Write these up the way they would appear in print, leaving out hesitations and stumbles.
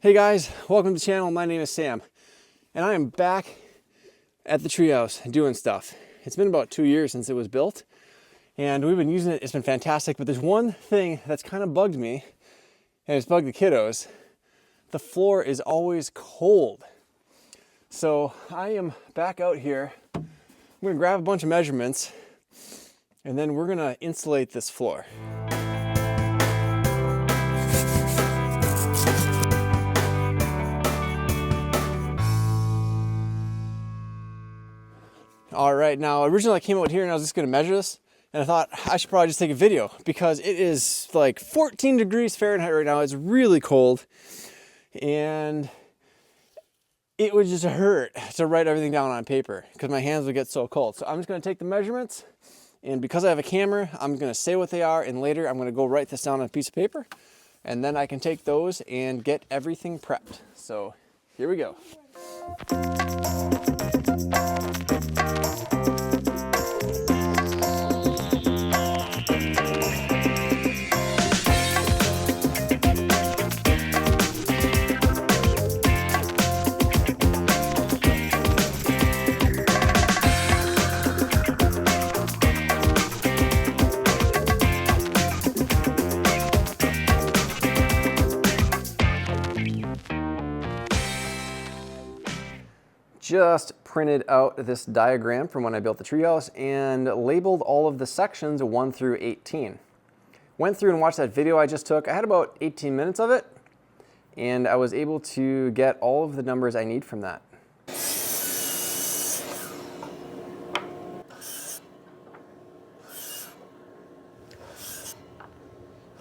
Hey guys, welcome to the channel. My name is Sam, and I am back at the treehouse doing stuff. It's been about 2 years since it was built, and we've been using it. It's been fantastic, but there's one thing that's kind of bugged me, and it's bugged the kiddos. The floor is always cold. So I am back out here. I'm gonna grab a bunch of measurements, and then we're gonna insulate this floor. All right, now originally I came out here and I was just gonna measure this, and I thought I should probably just take a video because it is like 14 degrees Fahrenheit right now. It's really cold, and it would just hurt to write everything down on paper because my hands would get so cold. So I'm just gonna take the measurements, and because I have a camera, I'm gonna say what they are, and later I'm gonna go write this down on a piece of paper, and then I can take those and get everything prepped. So here we go. Just printed out this diagram from when I built the treehouse and labeled all of the sections 1 through 18. Went through and watched that video I just took. I had about 18 minutes of it, and I was able to get all of the numbers I need from that.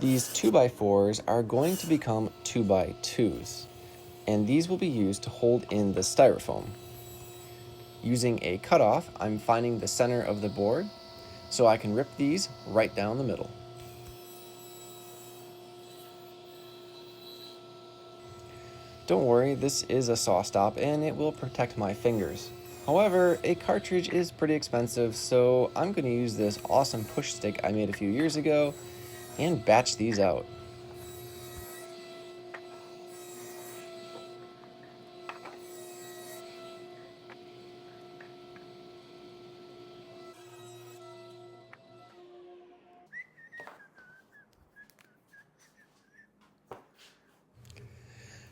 These 2x4s are going to become 2x2s, and these will be used to hold in the styrofoam. Using a cutoff, I'm finding the center of the board so I can rip these right down the middle. Don't worry, this is a saw stop and it will protect my fingers. However, a cartridge is pretty expensive, so I'm going to use this awesome push stick I made a few years ago and batch these out.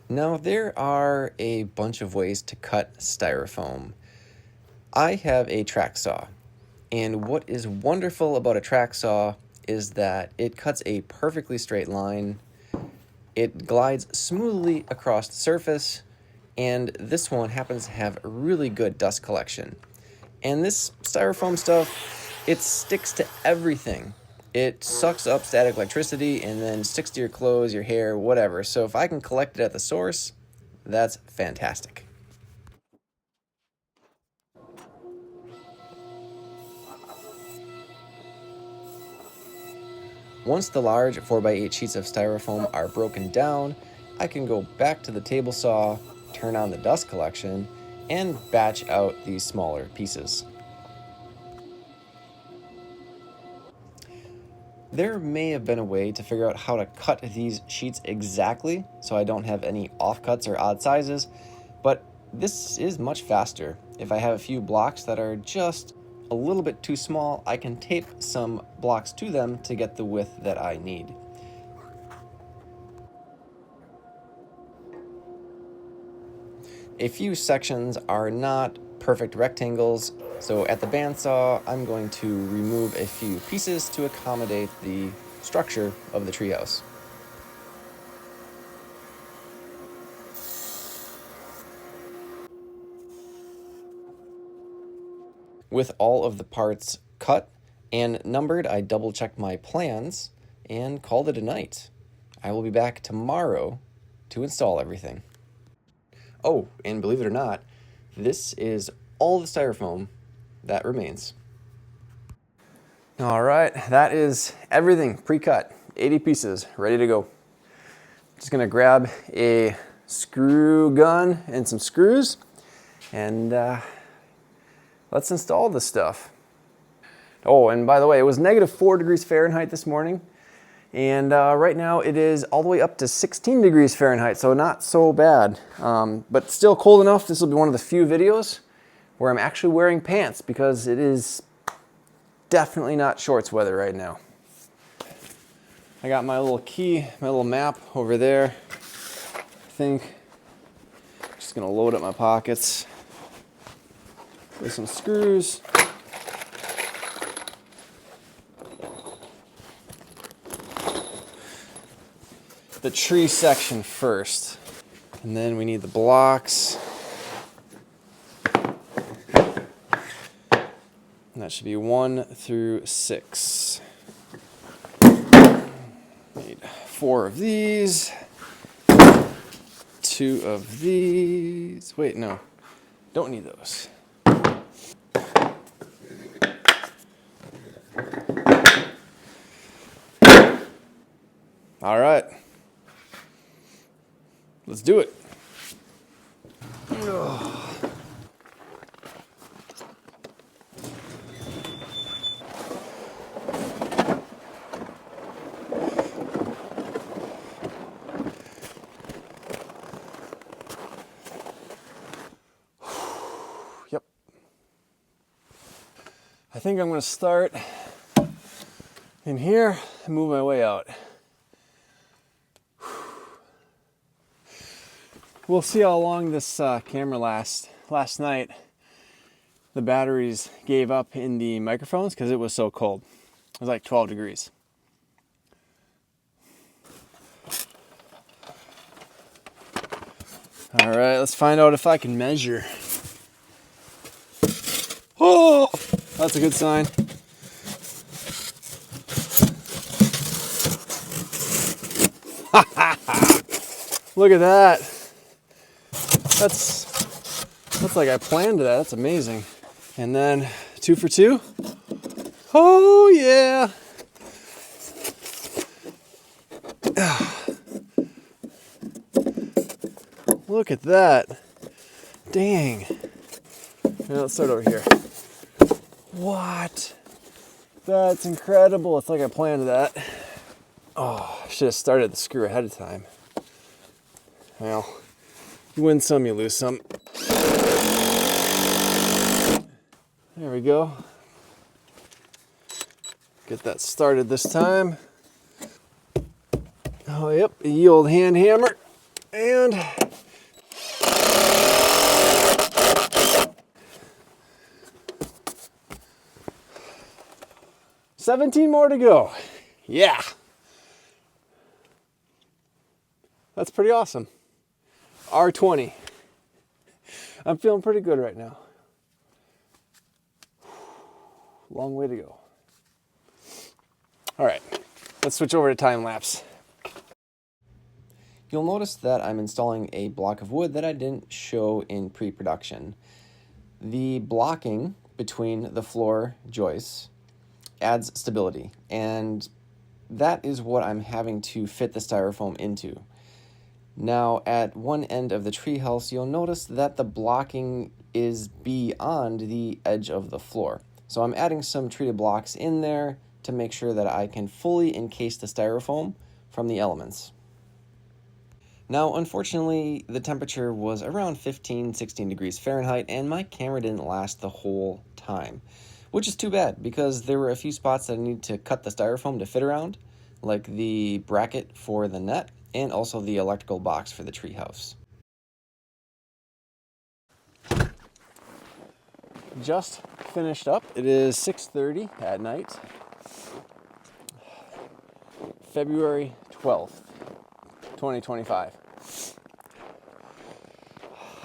Now, there are a bunch of ways to cut styrofoam. I have a track saw, and what is wonderful about a track saw is that it cuts a perfectly straight line, it glides smoothly across the surface, and this one happens to have a really good dust collection. And this styrofoam stuff, it sticks to everything. It sucks up static electricity and then sticks to your clothes, your hair, whatever. So if I can collect it at the source, that's fantastic. Once the large 4x8 sheets of styrofoam are broken down, I can go back to the table saw, turn on the dust collection, and batch out these smaller pieces. There may have been a way to figure out how to cut these sheets exactly so I don't have any offcuts or odd sizes, but this is much faster. If I have a few blocks that are just a little bit too small, I can tape some blocks to them to get the width that I need. A few sections are not perfect rectangles, so at the bandsaw, I'm going to remove a few pieces to accommodate the structure of the treehouse. With all of the parts cut and numbered, I double-checked my plans and called it a night. I will be back tomorrow to install everything. Oh, and believe it or not, this is all the styrofoam that remains. All right, that is everything pre-cut, 80 pieces, ready to go. Just gonna grab a screw gun and some screws, and let's install this stuff. Oh, and by the way, it was -4 degrees Fahrenheit this morning, And right now it is all the way up to 16 degrees Fahrenheit, so not so bad. But still cold enough. This will be one of the few videos where I'm actually wearing pants because it is definitely not shorts weather right now. I got my little key, my little map over there. I think just gonna load up my pockets with some screws. The tree section first, and then we need the blocks. And that should be 1 through 6. Need 4 of these, 2 of these. Wait, no, don't need those. All right, let's do it. Yep. I think I'm going to start in here and move my way out. We'll see how long this camera lasts. Last night, the batteries gave up in the microphones because it was so cold. It was like 12 degrees. All right, let's find out if I can measure. Oh, that's a good sign. Look at that. That's like I planned that. That's amazing. And then 2 for 2. Oh yeah. Look at that. Dang. Now let's start over here. What? That's incredible. It's like I planned that. Oh, I should have started the screw ahead of time. Well, you win some, you lose some. There we go. Get that started this time. Oh, yep, a ye old hand hammer. And 17 more to go. Yeah. That's pretty awesome. R20. I'm feeling pretty good right now. Long way to go. All right, let's switch over to time lapse. You'll notice that I'm installing a block of wood that I didn't show in pre-production. The blocking between the floor joists adds stability, and that is what I'm having to fit the styrofoam into. Now, at one end of the treehouse, you'll notice that the blocking is beyond the edge of the floor. So I'm adding some treated blocks in there to make sure that I can fully encase the styrofoam from the elements. Now, unfortunately, the temperature was around 16 degrees Fahrenheit, and my camera didn't last the whole time, which is too bad because there were a few spots that I needed to cut the styrofoam to fit around, like the bracket for the net and also the electrical box for the treehouse. Just finished up. It is 6:30 at night, February 12th, 2025.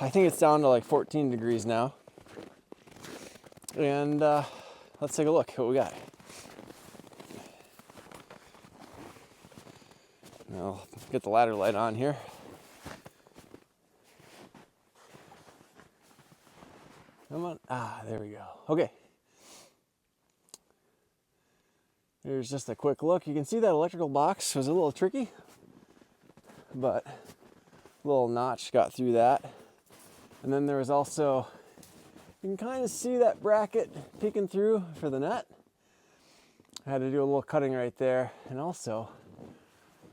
I think it's down to like 14 degrees now. And let's take a look at what we got. I'll get the ladder light on here. Come on. Ah, there we go. Okay. Here's just a quick look. You can see that electrical box was a little tricky, but a little notch got through that. And then there was also, you can kind of see that bracket peeking through for the net. I had to do a little cutting right there. And also,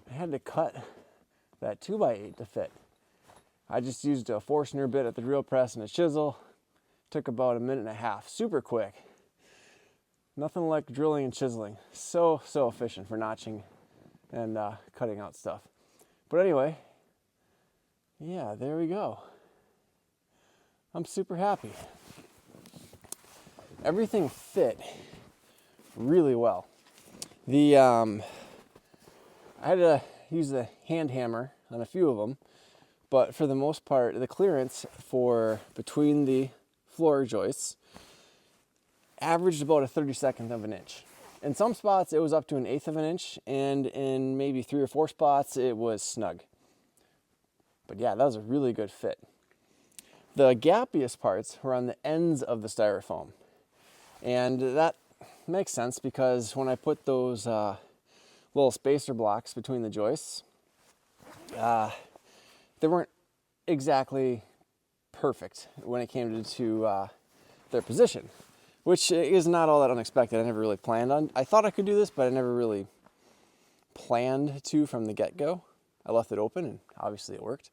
I had to cut that 2x8 to fit. I just used a Forstner bit at the drill press and a chisel. Took about 1.5 minutes, super quick. Nothing like drilling and chiseling. So efficient for notching and cutting out stuff. But anyway, yeah, there we go. I'm super happy. Everything fit really well. I had to use the hand hammer on a few of them, but for the most part, the clearance for between the floor joists averaged about a 32nd of an inch. In some spots, it was up to 1/8 of an inch, and in maybe 3 or 4 spots, it was snug. But yeah, that was a really good fit. The gappiest parts were on the ends of the styrofoam. And that makes sense because when I put those little spacer blocks between the joists, they weren't exactly perfect when it came to their position, which is not all that unexpected. I never really planned on. I thought I could do this, but I never really planned to from the get-go. I left it open, and obviously it worked.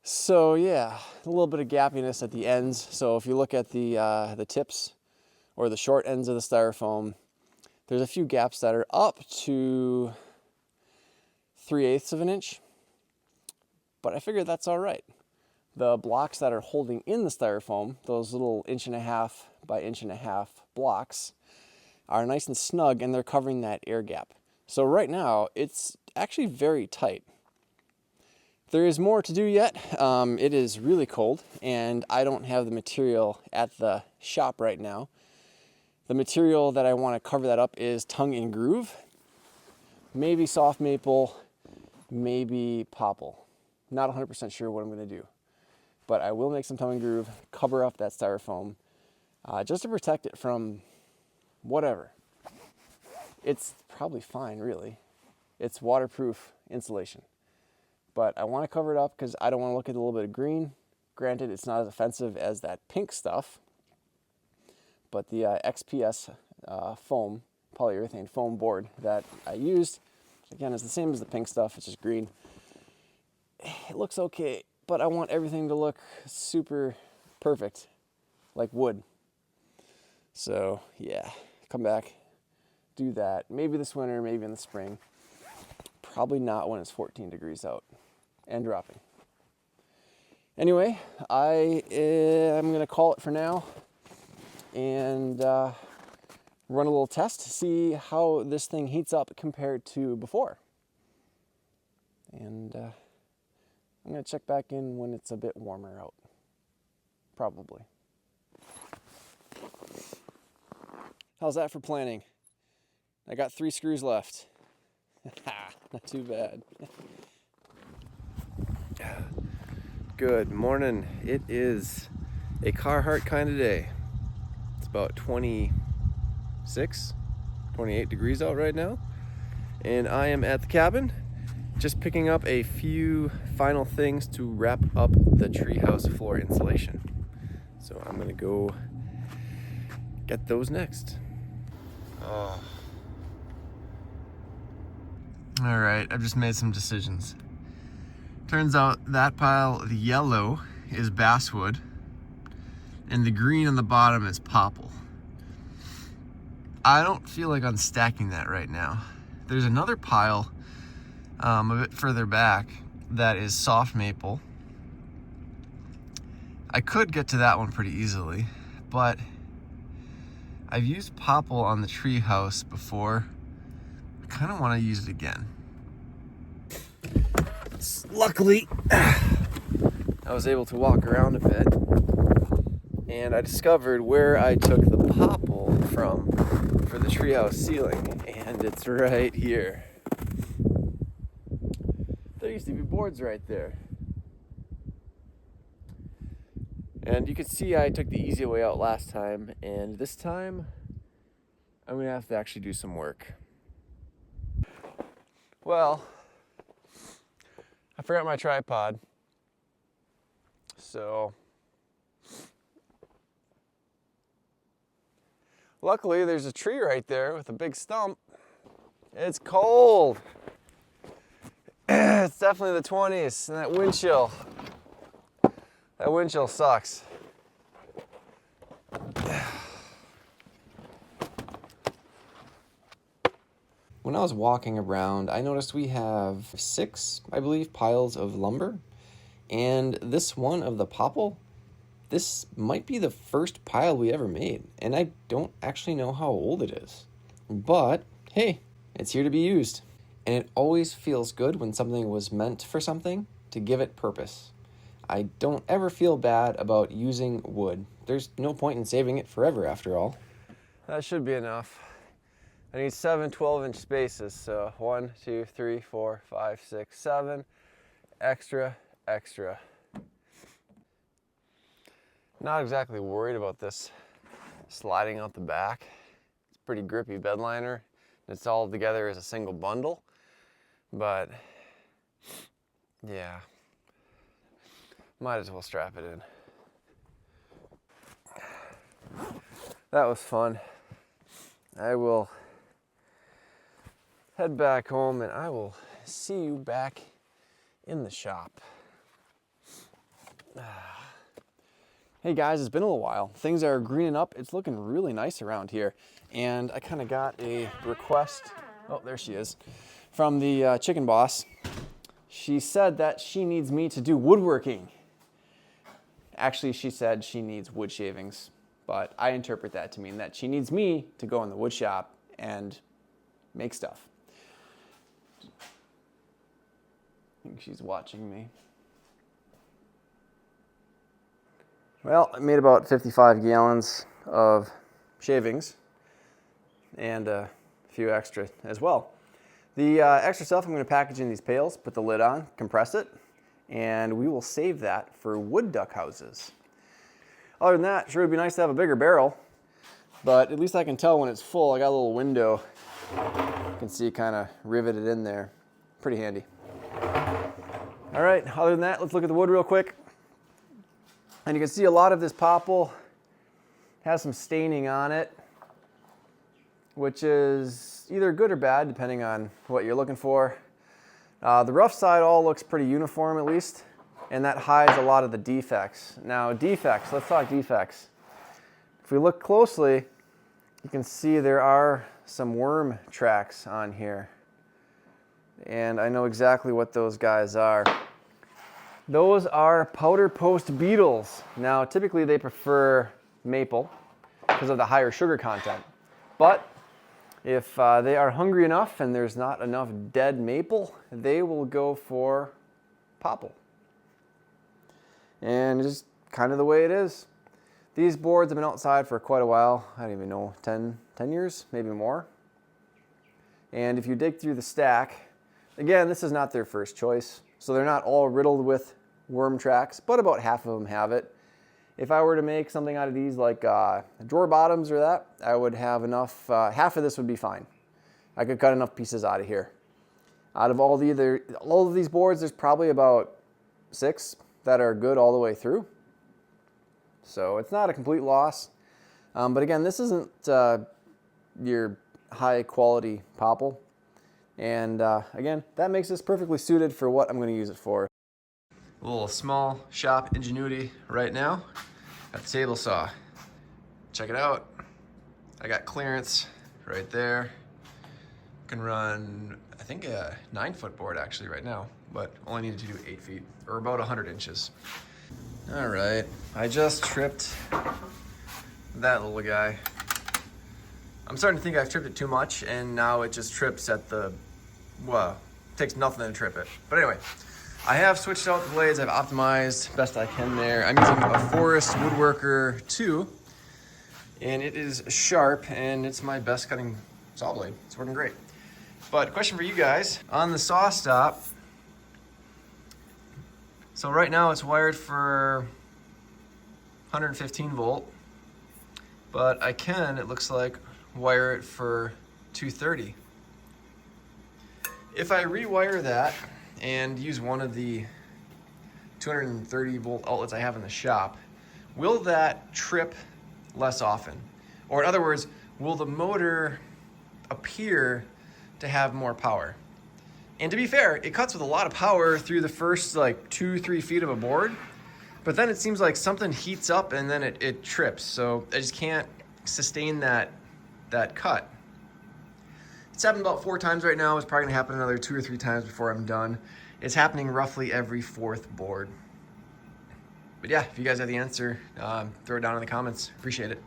So yeah, a little bit of gappiness at the ends. So if you look at the tips or the short ends of the styrofoam, there's a few gaps that are up to 3/8 of an inch, but I figured that's all right. The blocks that are holding in the styrofoam, those little 1.5 by 1.5 blocks, are nice and snug, and they're covering that air gap. So right now, it's actually very tight. There is more to do yet. It is really cold, and I don't have the material at the shop right now. The material that I want to cover that up is tongue and groove, maybe soft maple, maybe popple. Not 100% sure what I'm going to do, but I will make some tongue and groove, cover up that styrofoam, just to protect it from whatever. It's probably fine, really. It's waterproof insulation. But I want to cover it up because I don't want to look at a little bit of green. Granted, it's not as offensive as that pink stuff, but the XPS foam, polyurethane foam board that I used, again, is the same as the pink stuff, it's just green. It looks okay, but I want everything to look super perfect, like wood. So yeah, come back, do that. Maybe this winter, maybe in the spring. Probably not when it's 14 degrees out and dropping. Anyway, I am going to call it for now and run a little test to see how this thing heats up compared to before. And I'm going to check back in when it's a bit warmer out, probably. How's that for planning? I got 3 screws left. Not too bad. Good morning. It is a Carhartt kind of day. It's about 26, 28 degrees out right now. And I am at the cabin, just picking up a few final things to wrap up the treehouse floor insulation. So I'm gonna go get those next. All right, I've just made some decisions. Turns out that pile, the yellow, is basswood, and the green on the bottom is popple. I don't feel like unstacking that right now. There's another pile a bit further back that is soft maple. I could get to that one pretty easily, but I've used popple on the treehouse before. I kind of want to use it again. Luckily, I was able to walk around a bit, and I discovered where I took the popple from for the treehouse ceiling, and it's right here. There used to be boards right there. And you can see I took the easy way out last time, and this time I'm gonna have to actually do some work. Well, I forgot my tripod, so luckily there's a tree right there with a big stump. It's cold. It's definitely the 20s, and that wind chill sucks. When I was walking around, I noticed we have 6, I believe, piles of lumber. And this one of the popple, this might be the first pile we ever made. And I don't actually know how old it is. But, hey, it's here to be used. And it always feels good when something was meant for something to give it purpose. I don't ever feel bad about using wood. There's no point in saving it forever, after all. That should be enough. I need 7 12-inch spaces, so 1, 2, 3, 4, 5, 6, 7. Extra. Not exactly worried about this sliding out the back. It's a pretty grippy bed liner. It's all together as a single bundle, but yeah, might as well strap it in. That was fun. I will head back home and I will see you back in the shop. Hey guys, it's been a little while. Things are greening up. It's looking really nice around here. And I kind of got a request, oh, there she is, from the chicken boss. She said that she needs me to do woodworking. Actually, she said she needs wood shavings, but I interpret that to mean that she needs me to go in the wood shop and make stuff. I think she's watching me. Well, I made about 55 gallons of shavings and a few extra as well. The extra stuff I'm going to package in these pails, put the lid on, compress it, and we will save that for wood duck houses. Other than that, sure would be nice to have a bigger barrel, but at least I can tell when it's full. I got a little window you can see kind of riveted in there. Pretty handy. All right, other than that, let's look at the wood real quick. And you can see a lot of this popple has some staining on it, which is either good or bad, depending on what you're looking for. The rough side all looks pretty uniform at least, and that hides a lot of the defects. Now defects, let's talk defects. If we look closely, you can see there are some worm tracks on here. And I know exactly what those guys are. Those are powder post beetles. Now, typically they prefer maple because of the higher sugar content. But if they are hungry enough and there's not enough dead maple, they will go for popple. And it's just kind of the way it is. These boards have been outside for quite a while. I don't even know, 10 years, maybe more. And if you dig through the stack, again, this is not their first choice. So they're not all riddled with worm tracks, but about half of them have it. If I were to make something out of these, like drawer bottoms or that, I would have enough, half of this would be fine. I could cut enough pieces out of here. Out of all of these boards, there's probably about 6 that are good all the way through. So it's not a complete loss. But again, this isn't your high quality popple. And again, that makes this perfectly suited for what I'm going to use it for. A little small shop ingenuity right now at the table saw. Check it out. I got clearance right there. Can run, I think, a 9-foot board actually right now, but only needed to do 8 feet or about 100 inches. All right, I just tripped that little guy. I'm starting to think I've tripped it too much, and now it just trips at the, well, it takes nothing to trip it. But anyway, I have switched out the blades. I've optimized best I can there. I'm using a Forest Woodworker 2, and it is sharp, and it's my best cutting saw blade. It's working great. But question for you guys, on the saw stop, so right now it's wired for 115 volt, but I can, it looks like, wire it for 230. If I rewire that and use one of the 230 volt outlets I have in the shop, will that trip less often? Or in other words, will the motor appear to have more power? And to be fair, it cuts with a lot of power through the first like 2-3 feet of a board, but then it seems like something heats up and then it trips. So I just can't sustain that cut. It's happened about 4 times right now. It's probably gonna happen another 2 or 3 times before I'm done. It's happening roughly every 4th board. But yeah, if you guys have the answer, throw it down in the comments. Appreciate it.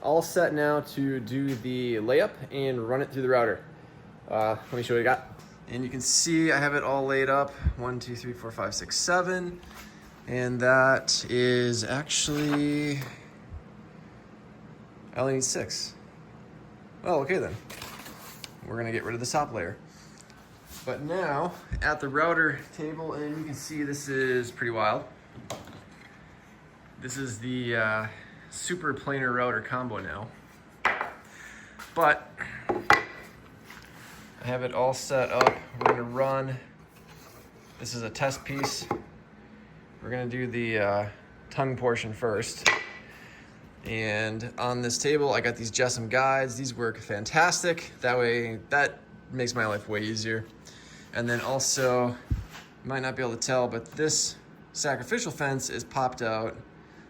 All set now to do the layup and run it through the router. Let me show you what I got. And you can see I have it all laid up. 1, 2, 3, 4, 5, 6, 7. And that is actually, I only need 6. Well, okay then. We're gonna get rid of the top layer. But now, at the router table, and you can see this is pretty wild. This is the super planar router combo now. But I have it all set up. We're gonna run, this is a test piece. We're gonna do the tongue portion first. And on this table, I got these JESSM guides. These work fantastic. That way, that makes my life way easier. And then also, you might not be able to tell, but this sacrificial fence is popped out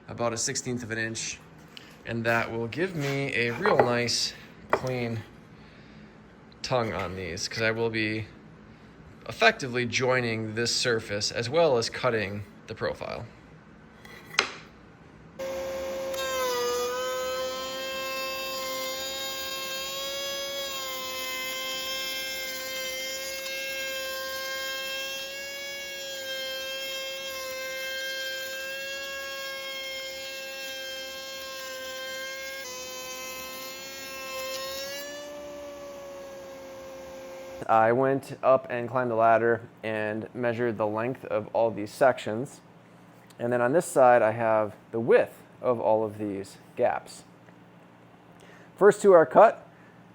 about 1/16 of an inch. And that will give me a real nice, clean tongue on these, because I will be effectively joining this surface as well as cutting the profile. I went up and climbed the ladder and measured the length of all these sections. And then on this side, I have the width of all of these gaps. First 2 are cut.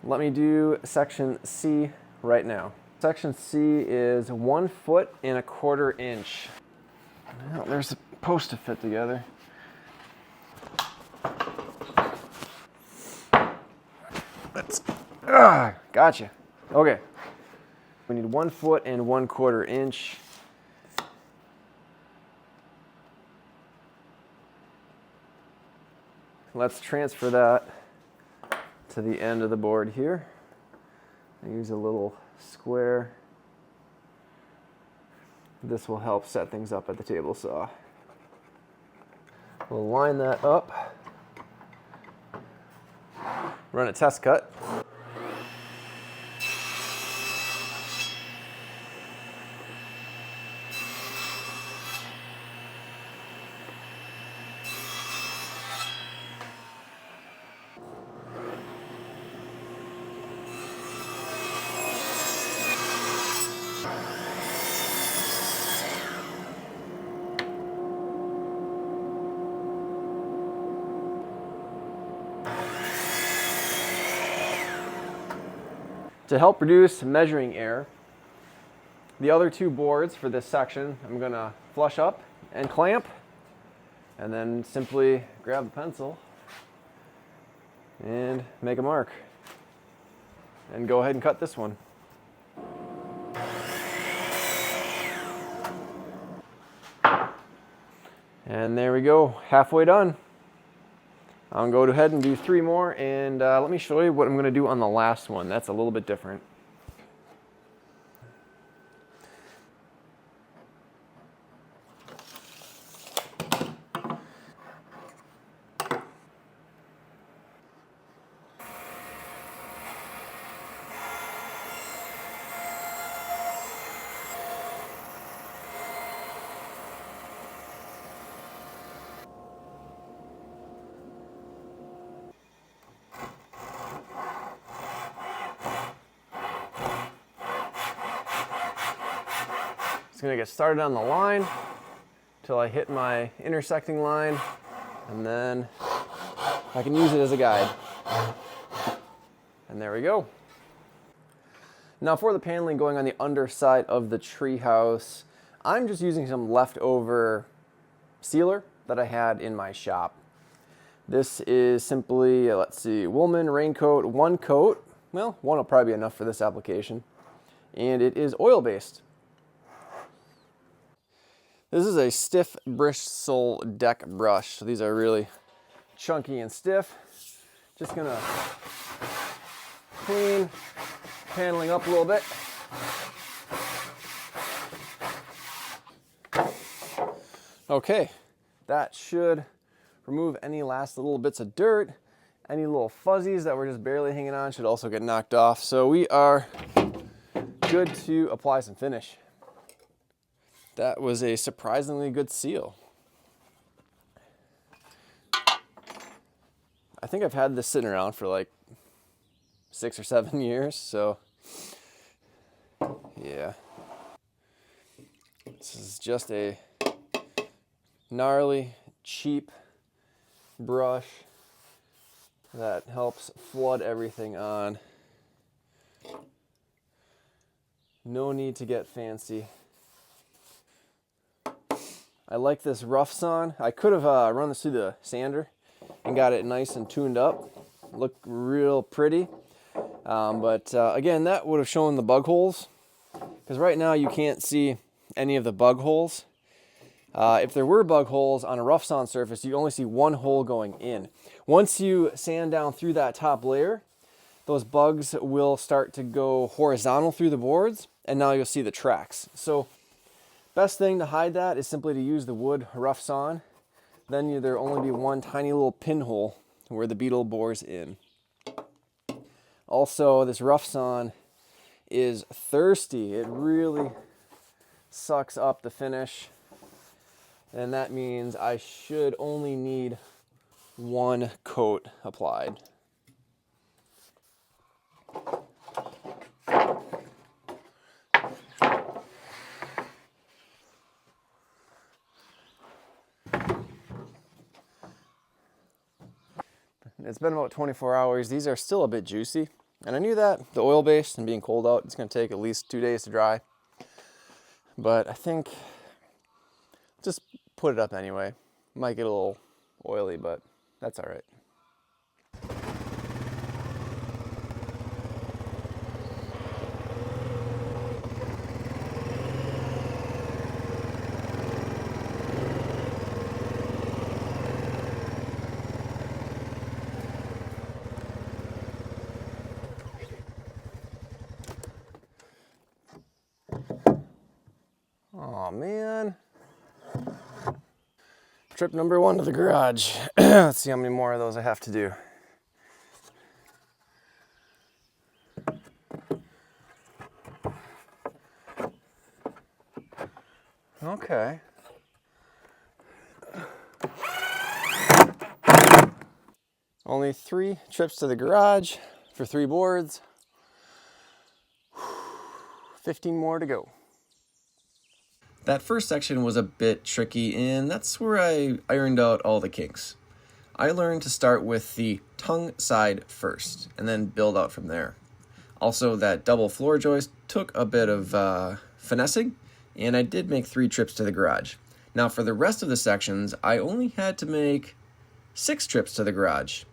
Let me do section C right now. Section C is 1.25 inches. Well, there's a post to fit together. Gotcha. Okay. We need 1.25 inches. Let's transfer that to the end of the board here. I use a little square. This will help set things up at the table saw. We'll line that up. Run a test cut. To help reduce measuring error, the other 2 boards for this section, I'm gonna flush up and clamp, and then simply grab the pencil and make a mark. And go ahead and cut this one. And there we go, halfway done. I'm going to go ahead and do 3 more, and let me show you what I'm going to do on the last one. That's a little bit different. Just gonna get started on the line until I hit my intersecting line, and then I can use it as a guide. And there we go. Now for the paneling going on the underside of the treehouse, I'm just using some leftover sealer that I had in my shop. This is simply, let's see, Woolman raincoat, 1 coat. Well, 1 will probably be enough for this application. and it is oil-based. This is a stiff bristle deck brush. So these are really chunky and stiff. Just gonna clean paneling up a little bit. Okay, that should remove any last little bits of dirt. Any little fuzzies that were just barely hanging on should also get knocked off. So we are good to apply some finish. That was a surprisingly good seal. I think I've had this sitting around for like 6 or 7 years, so yeah. This is just a gnarly, cheap brush that helps flood everything on. No need to get fancy. I like this rough sawn. I could have run this through the sander and got it nice and tuned up. Looked real pretty. But again, that would have shown the bug holes, because right now you can't see any of the bug holes. If there were bug holes on a rough sawn surface, you only see one hole going in. Once you sand down through that top layer, those bugs will start to go horizontal through the boards, and now you'll see the tracks. So best thing to hide that is simply to use the wood rough sawn. Then there'll only be one tiny little pinhole where the beetle bores in. Also, this rough sawn is thirsty. It really sucks up the finish. And that means I should only need one coat applied. It's been about 24 hours. These are still a bit juicy. And I knew that, the oil base and being cold out, it's gonna take at least 2 days to dry. But I think just put it up anyway. Might get a little oily, but that's all right. Oh man. Trip number 1 to the garage. Let's see how many more of those I have to do. Okay. Only 3 trips to the garage for 3 boards. 15 more to go. That first section was a bit tricky, and that's where I ironed out all the kinks. I learned to start with the tongue side first, and then build out from there. Also, that double floor joist took a bit of finessing, and I did make 3 trips to the garage. Now, for the rest of the sections, I only had to make 6 trips to the garage.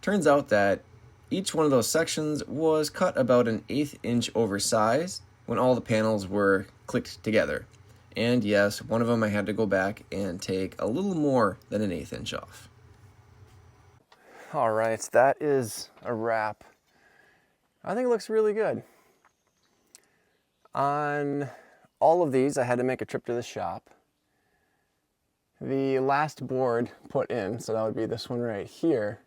Turns out that each one of those sections was cut about an 1/8 inch oversized when all the panels were clicked together. And yes, one of them I had to go back and take a little more than an 1/8 inch off. All right, that is a wrap. I think it looks really good. On all of these, I had to make a trip to the shop. The last board put in, so that would be this one right here,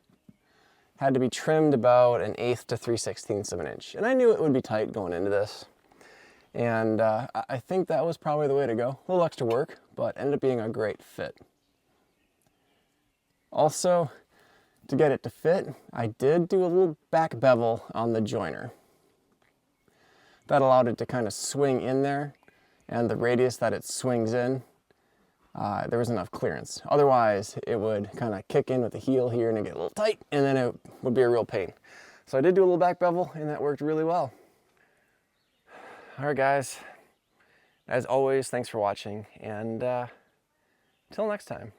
had to be trimmed about an 1/8 to 3/16 of an inch. And I knew it would be tight going into this. And I think that was probably the way to go. A little extra work, but ended up being a great fit. Also, to get it to fit, I did do a little back bevel on the joiner. That allowed it to kind of swing in there, and the radius that it swings in, there was enough clearance. Otherwise, it would kind of kick in with the heel here and it get a little tight, and then it would be a real pain. So I did do a little back bevel, and that worked really well. All right, guys. As always, thanks for watching, and until next time.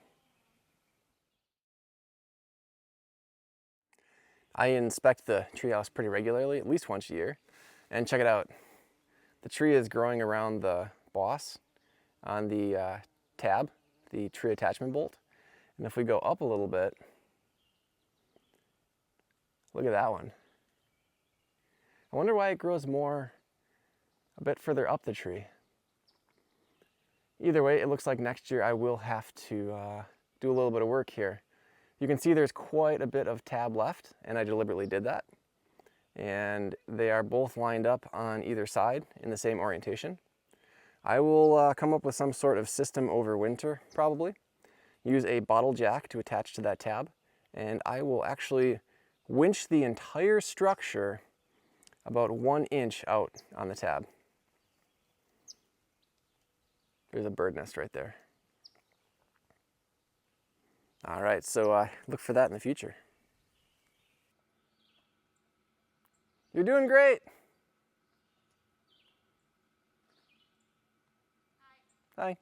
I inspect the treehouse pretty regularly, at least once a year, and check it out. The tree is growing around the boss on the tab, the tree attachment bolt. And if we go up a little bit, look at that one. I wonder why it grows more a bit further up the tree. Either way, it looks like next year I will have to do a little bit of work here. You can see there's quite a bit of tab left, and I deliberately did that. And they are both lined up on either side in the same orientation. I will come up with some sort of system over winter, probably. Use a bottle jack to attach to that tab, and I will actually winch the entire structure about 1 inch out on the tab. There's a bird nest right there. All right, so look for that in the future. You're doing great. Hi. Hi.